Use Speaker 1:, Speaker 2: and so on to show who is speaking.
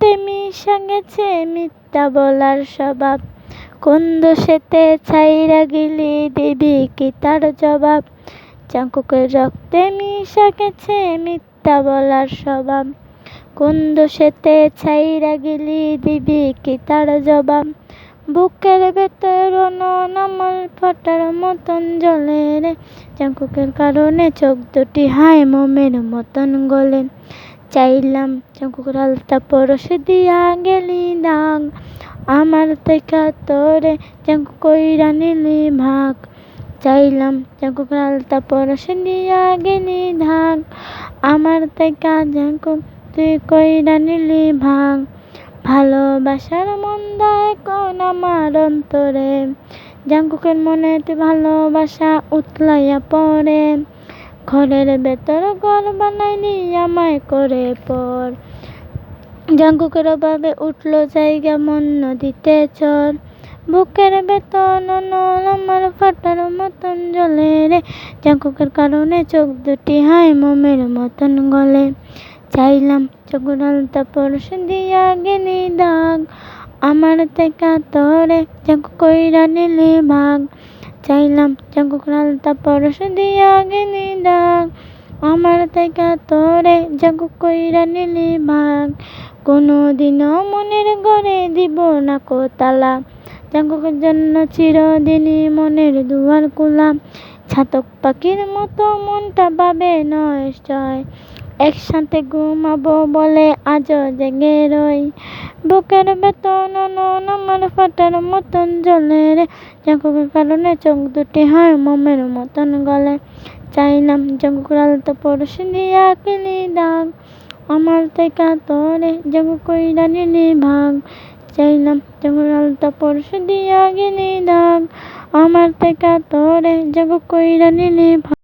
Speaker 1: রক্তে মিশা গেছে মিথ্যা বলার স্বভাব। কোন দোষেতে ছাইরা গেলি দিবি কি তার জবাব। জাঙ্কুকের রক্তে মিশা গেছে মিথ্যা বলার স্বভাব। কোন দোষেতে ছাইরা গেলি দিবি কি তার জবাব। বুকের ভেতর নমল ফোঁটার মতন জ্বলে রে। জাঙ্কুকের কারণে চোখ দুটি হায় মোমের মতন গলে। চাইলাম জাঙ্কুকের আলতা পরশ দিয়া গেলি দাগ। আমার থেকে তোরে জাঙ্কুক কইরা নিলি ভাগ। চাইলাম জাঙ্কুকের আলতা পরশ দিয়া গেলি দাগ। আমার থেকে জাঙ্কুক তুই কইরা নিলি ভাগ। ভালোবাসার মন্দ এখন আমার অন্তরে। জাঙ্কুকের মনে তুই ভালোবাসা উতলাইয়া পড়ে। ঘরের ভেতর ঘর বানাইলি আমায় করে পর। জাঙ্কুকের অভাবে উঠল জায়গা মন নদীতে চর। বুকের ভেতর নল আমার ফাটার মতন জ্বলে রে। জাঙ্কুকের কারণে চোখ দুটি হায় মোমের মতন গলে। চাইলাম চোখের আলতা পরশ দিয়া গেলি দাগ। আমার থেকে তোরে জাঙ্কুক কইরা নিলি ভাগ। চাইলাম জাঙ্কুকের আলতা পরশ দিয়া গেলি দাগ। আমার থেকে তোরে জাঙ্কুক কইরা নিলি ভাগ। কোনোদিনও মনের ঘরে দিব না কো তালা। জাঙ্কুকের জন্য চিরদিনই মনের দুয়ার খোলা। ছাতক পাখির মতো মনটা ভাবে নয় একসাথে ঘুমাবো বলে আজও জেগে রই। বুকের ভেতর আমার ফাটার মতন জ্বলে রে। জাঙ্কুকের কারণে চোখ দুটি হয় মোমের মতন গলে। চাইলাম জাঙ্কুকের আলতা পরশ দিয়া গেলি দাগ। আমার থেকে তোরে জাঙ্কুক কইরা নিলি ভাগ। চাইলাম জাঙ্কুকের আলতা পরশ দিয়া গেলি দাগ। আমার থেকে তোরে জাঙ্কুক কইরা নিলি ভাগ।